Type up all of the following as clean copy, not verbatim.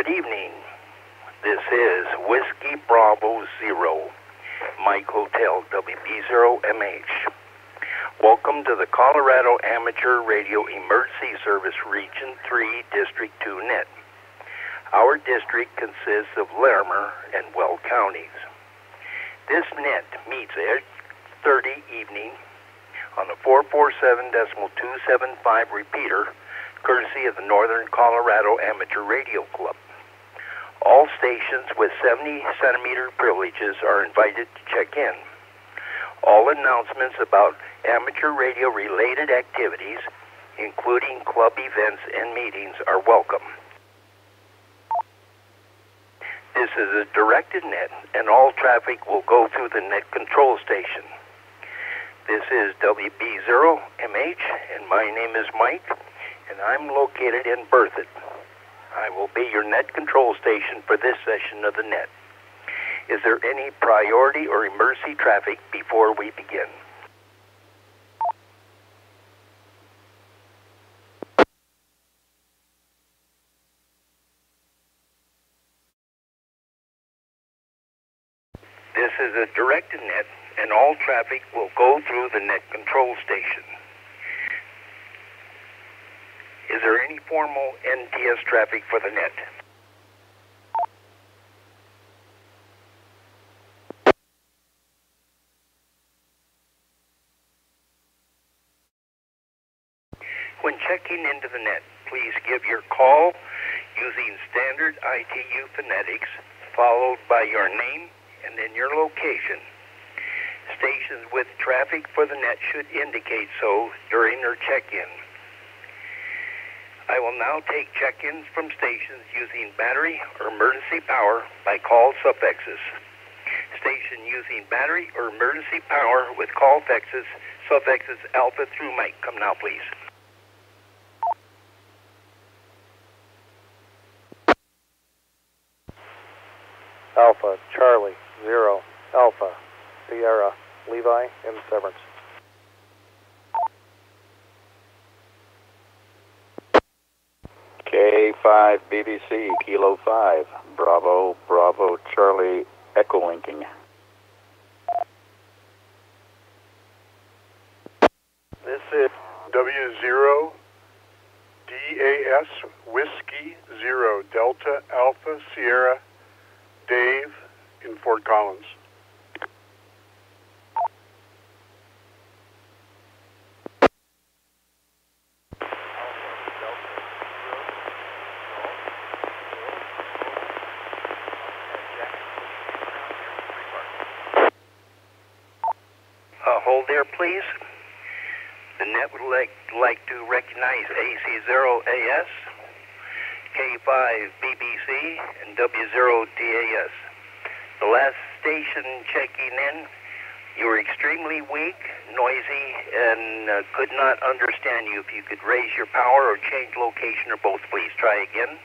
Good evening. This is Whiskey Bravo Zero, Mike Hotel WB0MH. Welcome to the Colorado Amateur Radio Emergency Service Region 3 District 2 net. Our district consists of Larimer and Weld counties. This net meets every Thursday evening on the 447.275 repeater, courtesy of the Northern Colorado Amateur Radio Club. All stations with 70-centimeter privileges are invited to check in. All announcements about amateur radio-related activities, including club events and meetings, are welcome. This is a directed net, and all traffic will go through the net control station. This is WB0MH, and my name is Mike, and I'm located in Berthoud. I will be your net control station for this session of the net. Is there any priority or emergency traffic before we begin? This is a directed net, and all traffic will go through the net control station. Is there any formal NTS traffic for the net? When checking into the net, please give your call using standard ITU phonetics, followed by your name and then your location. Stations with traffic for the net should indicate so during their check-in. I will now take check-ins from stations using battery or emergency power by call suffixes. Station using battery or emergency power with call suffixes Alpha through Mike. Come now, please. Alpha, Charlie, 0, Alpha, Sierra, Levi, in Severance. K5 BBC, Kilo 5, Bravo, Bravo, Charlie, Echolinking. This is W0 DAS Whiskey 0 Delta Alpha Sierra Dave in Fort Collins. Hold there, please. The net would like to recognize AC0AS, K5 BBC, and W0DAS. The last station checking in, you were extremely weak, noisy, and could not understand you. If you could raise your power or change location or both, please. Try again.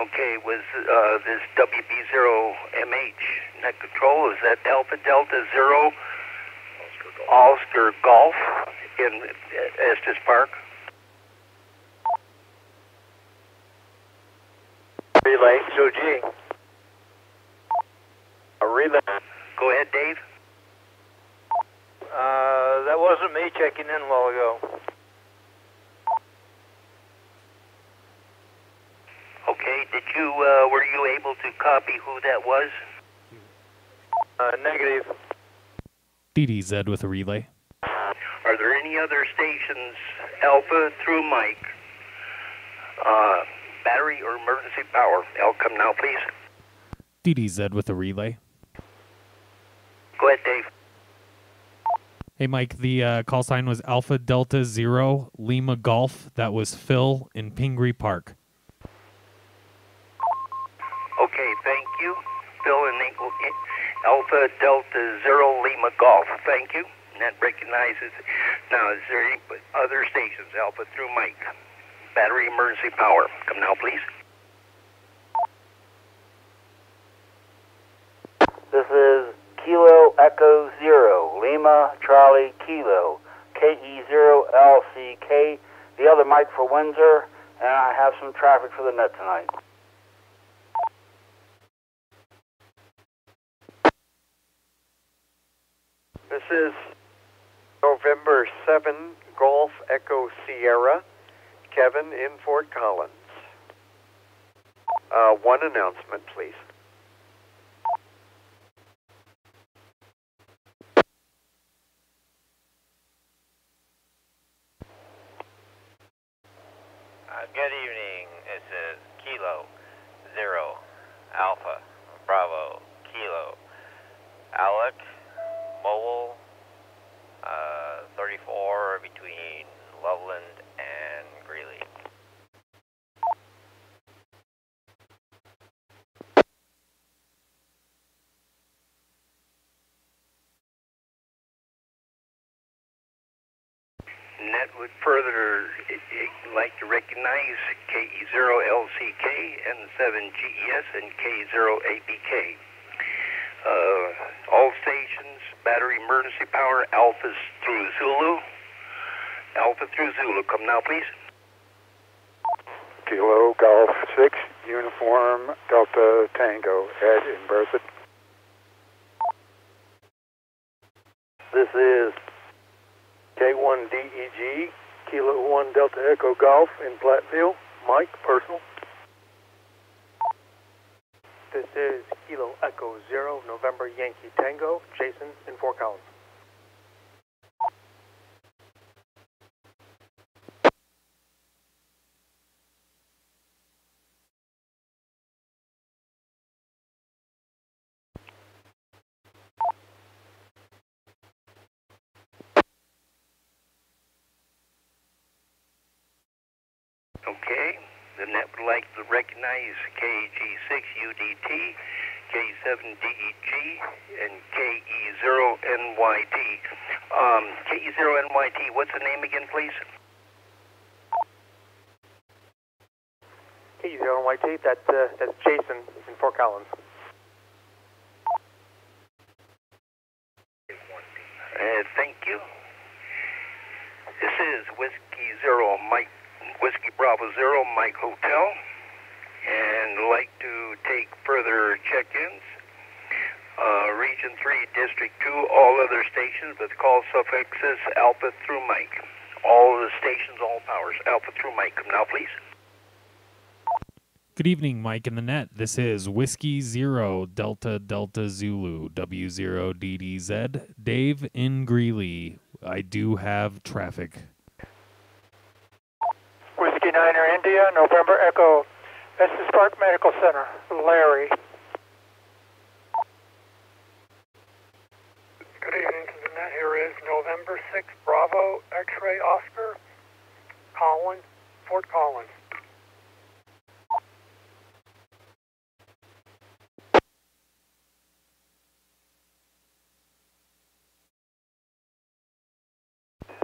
Okay, was this WB0MH net control, is that Alpha Delta 0 Oscar Golf in Estes Park? Relay, so G. A relay. Go ahead, Dave. That wasn't me checking in a while ago. Okay, were you able to copy who that was? Negative. DDZ with a relay. Are there any other stations, Alpha through Mike, battery or emergency power? Al, come now, please. DDZ with a relay. Go ahead, Dave. Hey, Mike, the call sign was Alpha Delta 0 Lima Golf. That was Phil in Pingree Park. Okay, thank you. Phil in Alpha Delta Zero Lima Golf. Thank you. Net recognizes. Now, is there any other stations? Alpha through Mike. Battery emergency power. Come now, please. This is Kilo Echo Zero, Lima Charlie Kilo, KE0LCK, the other Mike for Windsor, and I have some traffic for the net tonight. This is November 7, Golf Echo Sierra, Kevin in Fort Collins. One announcement, please. Good evening. This is Kilo Zero Alpha Bravo Kilo Alec Mobile 34 between Loveland and Greeley. Net would further like to recognize KE0LCK, N7GES, and K0ABK. All stations, battery emergency power, Alpha through Zulu. Alpha through Zulu. Come now, please. Kilo Golf 6, Uniform Delta Tango, Ed in Berthoud. This is K1DEG, Kilo 1 Delta Echo Golf in Platteville, Mike, personal. This is Kilo Echo Zero, November Yankee Tango, Jason in Fort Collins. Okay. The net would like to recognize KG6UDT, K7DEG, and KE0NYT. KE0NYT, what's the name again, please? KE0NYT, that's Jason in Fort Collins. Thank you. This is Whiskey Zero Mike. Whiskey Bravo Zero, Mike Hotel, and like to take further check-ins. Region 3, District 2, all other stations with call suffixes Alpha through Mike. All the stations, all powers, Alpha through Mike. Come now, please. Good evening, Mike in the net. This is Whiskey Zero Delta Delta Zulu W0DDZ. Dave in Greeley. I do have traffic. Whiskey Niner India, November Echo, Estes Park Medical Center, Larry. Good evening to the net. Here is November 6, Bravo, X-Ray Oscar, Collins, Fort Collins.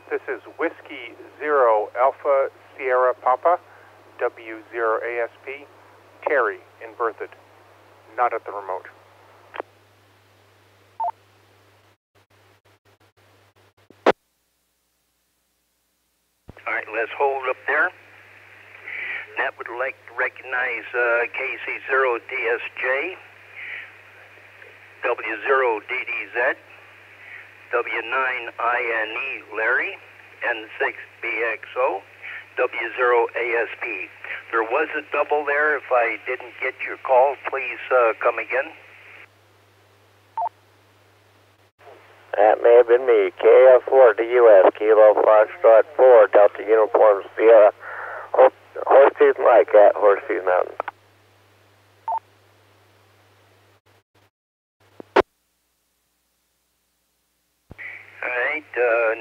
This is Whiskey Zero Alpha Sierra Papa, W0ASP, Terry in Berthoud, not at the remote. All right, let's hold up there. Net would like to recognize KC0DSJ, W0DDZ, W9INE Larry, N6BXO, W0ASP. There was a double there. If I didn't get your call, please come again. That may have been me. KF4DUS, Kilo Foxtrot 4, Delta Uniform Sierra, Horsetooth Mike at Horsetooth Mountain. All right,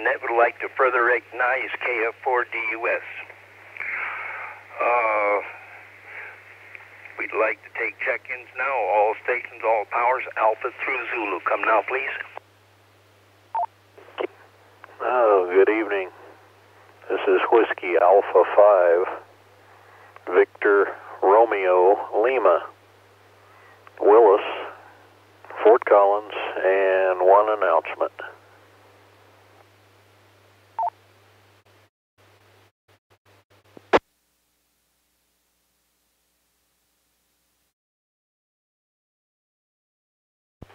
Net would like to further recognize KF4DUS. We'd like to take check-ins now. All stations, all powers, Alpha through Zulu. Come now, please. Oh, good evening. This is Whiskey Alpha 5, Victor Romeo Lima, Willis, Fort Collins, and one announcement.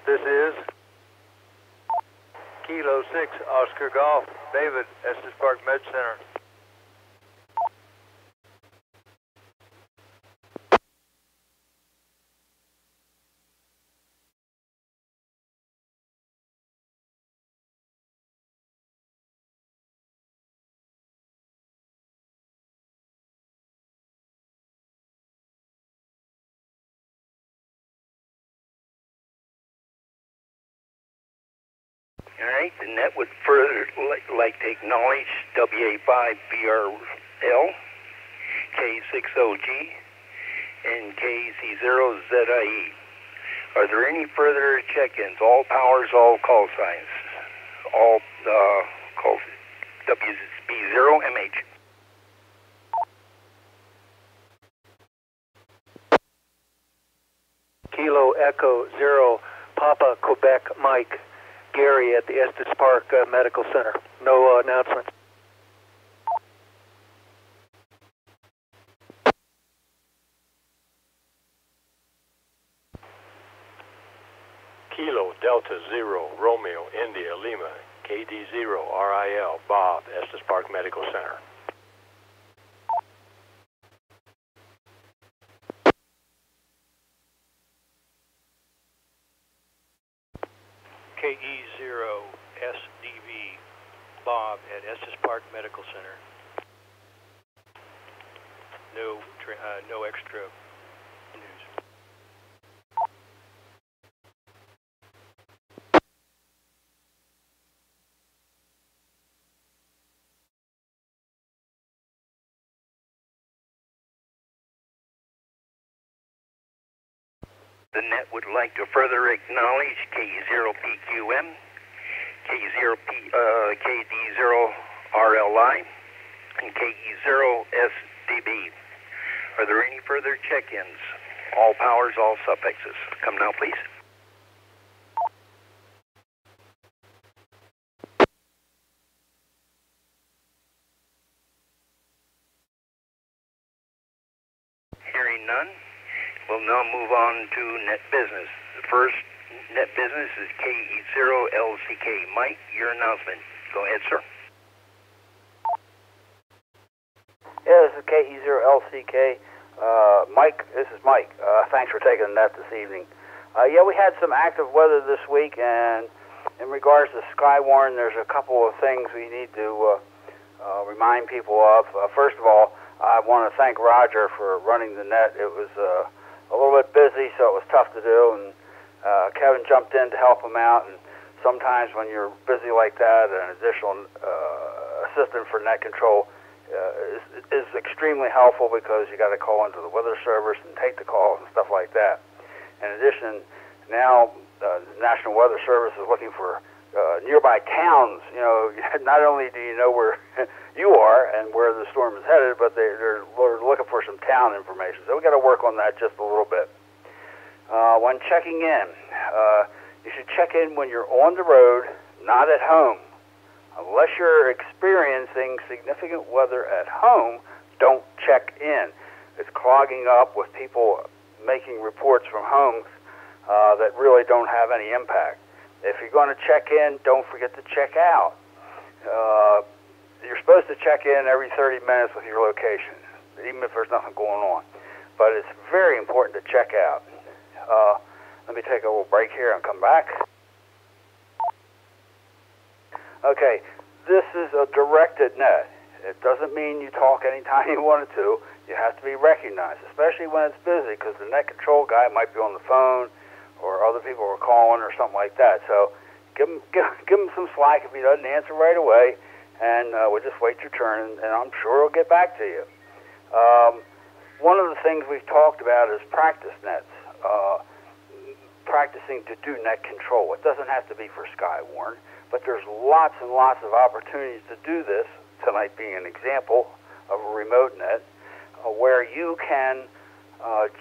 This is Kilo 6, Oscar Golf, David, Estes Park Med Center. All right, the net would further like to acknowledge WA5BRL, K60G, and KC0ZIE. Are there any further check-ins? All powers, all call signs. All calls WB0MH. Kilo Echo 0, Papa Quebec Mike, Gary at the Estes Park Medical Center. No announcements. Kilo Delta 0, Romeo India Lima, KD0 RIL, Bob, Estes Park Medical Center. KE0 SDV, Bob at Estes Park Medical Center. No extra news. The net would like to further acknowledge K0PQM, KD0RLI, and KE0SDB. Are there any further check-ins? All powers, all suffixes. Come now, please. Hearing none, we'll now move on to net business. The first net business is KE0LCK. Mike, your announcement. Go ahead, sir. Yeah, this is KE0LCK. Mike, this is Mike. Thanks for taking the net this evening. Yeah, we had some active weather this week, and in regards to Skywarn, there's a couple of things we need to remind people of. First of all, I want to thank Roger for running the net. It was a little bit busy, so it was tough to do, and Kevin jumped in to help him out, and sometimes when you're busy like that, an additional assistant for net control is extremely helpful because you got to call into the weather service and take the calls and stuff like that. In addition, now the National Weather Service is looking for nearby towns. You know, not only do you know where you are and where the storm is headed, but they're looking for some town information. So we got to work on that just a little bit. When checking in, you should check in when you're on the road, not at home. Unless you're experiencing significant weather at home, don't check in. It's clogging up with people making reports from homes that really don't have any impact. If you're going to check in, don't forget to check out. You're supposed to check in every 30 minutes with your location, even if there's nothing going on. But it's very important to check out. Let me take a little break here and come back. Okay, this is a directed net. It doesn't mean you talk anytime you want to. You have to be recognized, especially when it's busy, because the net control guy might be on the phone or other people are calling or something like that. So give him some slack if he doesn't answer right away, and we'll just wait your turn, and I'm sure he'll get back to you. One of the things things we've talked about is practice nets, practicing to do net control. It doesn't have to be for Skywarn, but there's lots and lots of opportunities to do this, tonight being an example of a remote net, where you can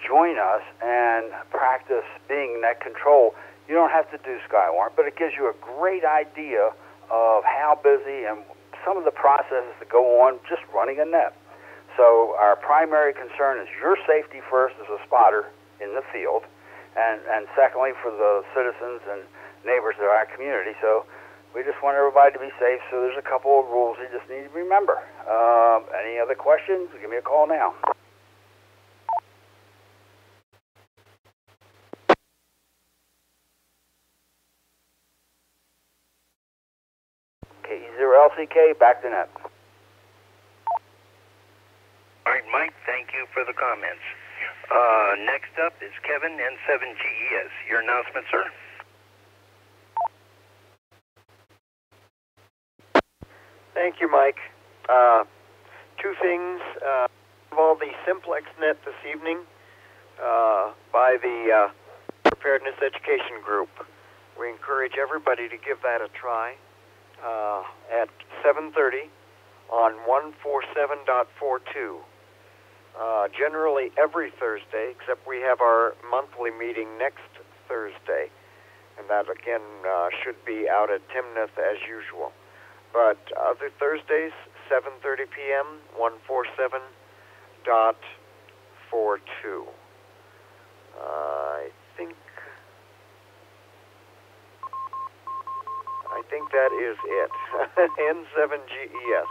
join us and practice being net control. You don't have to do Skywarn, but it gives you a great idea of how busy and some of the processes that go on just running a net. So our primary concern is your safety first as a spotter in the field, and secondly for the citizens and neighbors of our community. So we just want everybody to be safe, so there's a couple of rules you just need to remember. Any other questions? Give me a call now. KE0LCK, back to net. All right, Mike, thank you for the comments. Next up is Kevin, N7GES. Your announcement, sir? Thank you, Mike. Two things. Of all the Simplex Net this evening by the Preparedness Education Group. We encourage everybody to give that a try at 7:30 on 147.42. Generally every Thursday, except we have our monthly meeting next Thursday, and that again should be out at Timnath as usual. But other Thursdays, 7:30 p.m., 147.42. I think that is it. N7GES.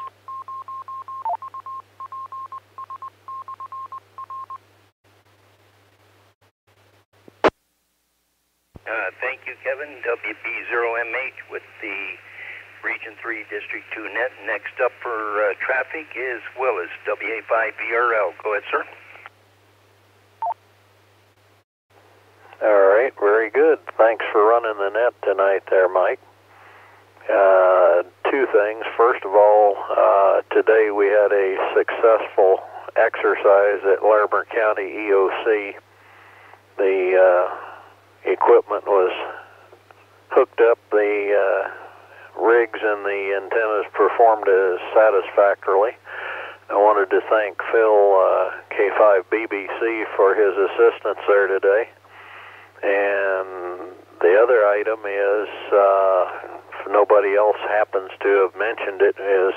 Thank you, Kevin. WB0MH with the Region 3 District 2 net. Next up for traffic is Willis, WA5BRL. Go ahead, sir. All right, very good. Thanks for running the net tonight there, Mike. Two things. First of all, today we had a successful exercise at Larimer County EOC. The equipment was hooked up, the rigs and the antennas performed as satisfactorily. I wanted to thank Phil, K5BBC, for his assistance there today. And the other item is, if nobody else happens to have mentioned it, is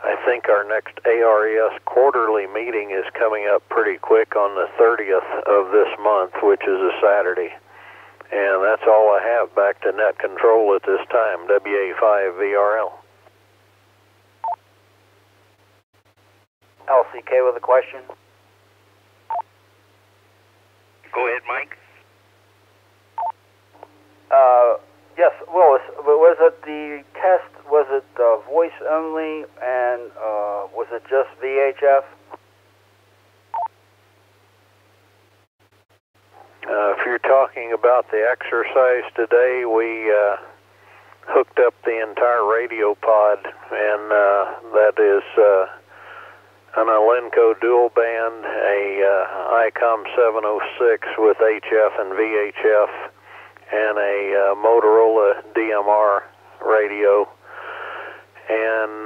I think our next ARES quarterly meeting is coming up pretty quick on the 30th of this month, which is a Saturday. And that's all I have. Back to net control at this time, WA5VRL. LCK with a question. Go ahead, Mike. Yes, Willis, was it the test, was it voice only, and was it just VHF? If you're talking about the exercise today, we hooked up the entire radio pod, and that is an Alenco dual band, a ICOM 706 with HF and VHF, and a Motorola DMR radio. And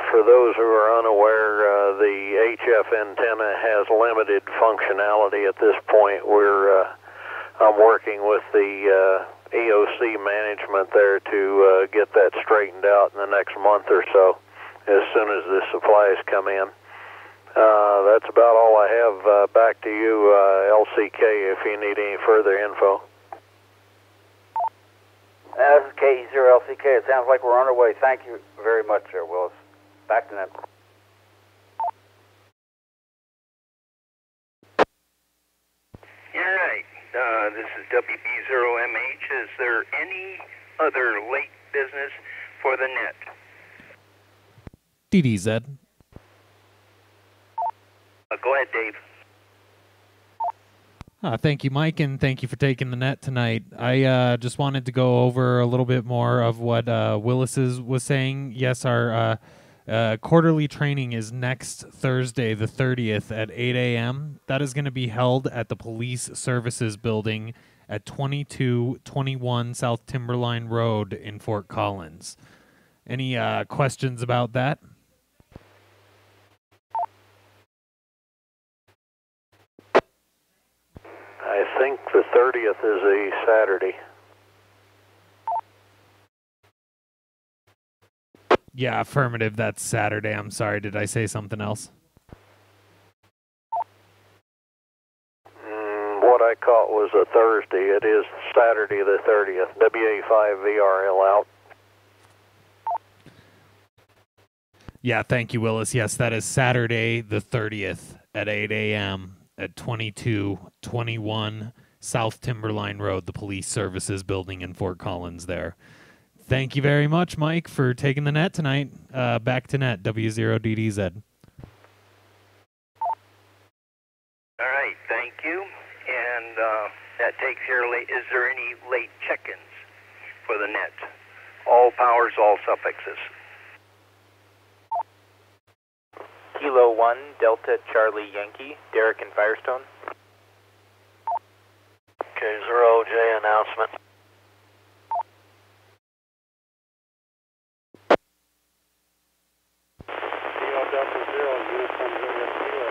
for those who are unaware, the HF antenna has limited functionality at this point. I'm working with the EOC management there to get that straightened out in the next month or so, as soon as the supplies come in. That's about all I have. Back to you, LCK, if you need any further info. This is KE0LCK. It sounds like we're on our way. Thank you very much, sir, Willis. Back to net. All right. This is WB0MH. Is there any other late business for the net? DDZ. Go ahead, Dave. Thank you, Mike, and thank you for taking the net tonight. I just wanted to go over a little bit more of what Willis was saying. Yes, our Quarterly training is next Thursday, the 30th at 8 a.m. That is going to be held at the Police Services Building at 2221 South Timberline Road in Fort Collins. Any questions about that? I think the 30th is a Saturday. Yeah, affirmative. That's Saturday. I'm sorry. Did I say something else? What I caught was a Thursday. It is Saturday the 30th. WA5VRL out. Yeah, thank you, Willis. Yes, that is Saturday the 30th at 8 a.m. at 2221 South Timberline Road, the Police Services Building in Fort Collins there. Thank you very much, Mike, for taking the net tonight. Back to net, W0DDZ. All right, thank you. And that takes care of late. Is there any late check-ins for the net? All powers, all suffixes. Kilo 1, Delta Charlie Yankee, Derek and Firestone. K0J announcement. Delta 0, uniform Juliet Kilo,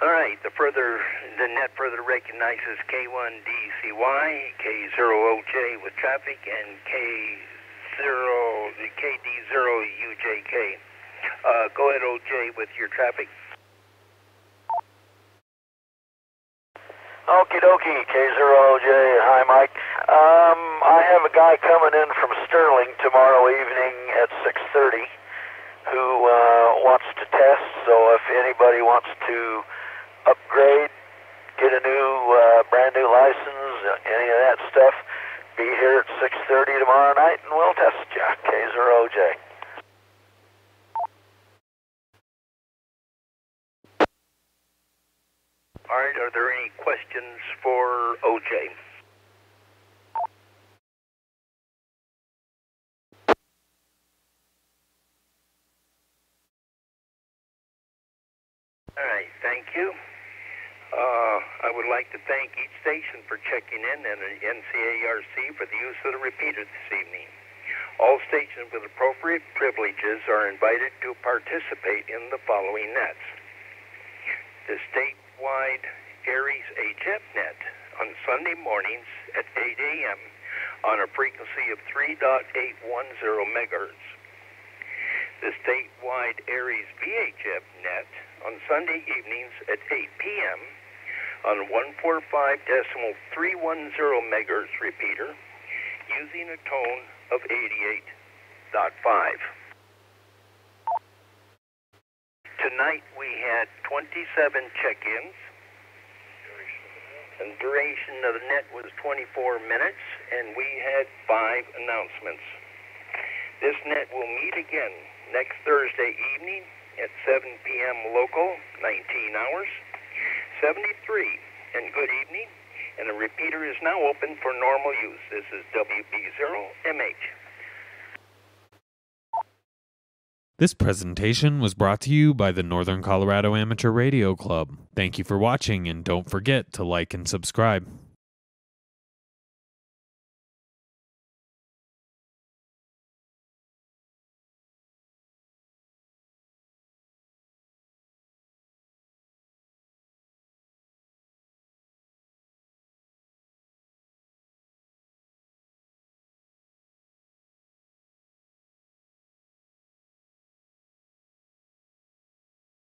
All right, the net further recognizes K1DCY, K0OJ with traffic, and KD0UJK. Go ahead, OJ, with your traffic. Okie dokie, K0OJ. Hi, Mike. I have a guy coming in from Sterling tomorrow evening at 6:30 who wants to test, so if anybody wants to upgrade, get a new, brand new license, any of that stuff, be here at 6:30 tomorrow night and we'll test you, K0OJ. All right, are there any questions for OJ? All right, thank you. I would like to thank each station for checking in and the NCARC for the use of the repeater this evening. All stations with appropriate privileges are invited to participate in the following nets. The statewide ARES HF net on Sunday mornings at 8 a.m. on a frequency of 3.810 megahertz. The statewide ARES VHF net on Sunday evenings at 8 p.m. on 145.310 megahertz repeater using a tone of 88.5. Tonight we had 27 check-ins, and duration of the net was 24 minutes, and we had 5 announcements. This net will meet again next Thursday evening at 7 p.m. local, 19 hours, 73, and good evening, and the repeater is now open for normal use. This is WB0MH. This presentation was brought to you by the Northern Colorado Amateur Radio Club. Thank you for watching, and don't forget to like and subscribe.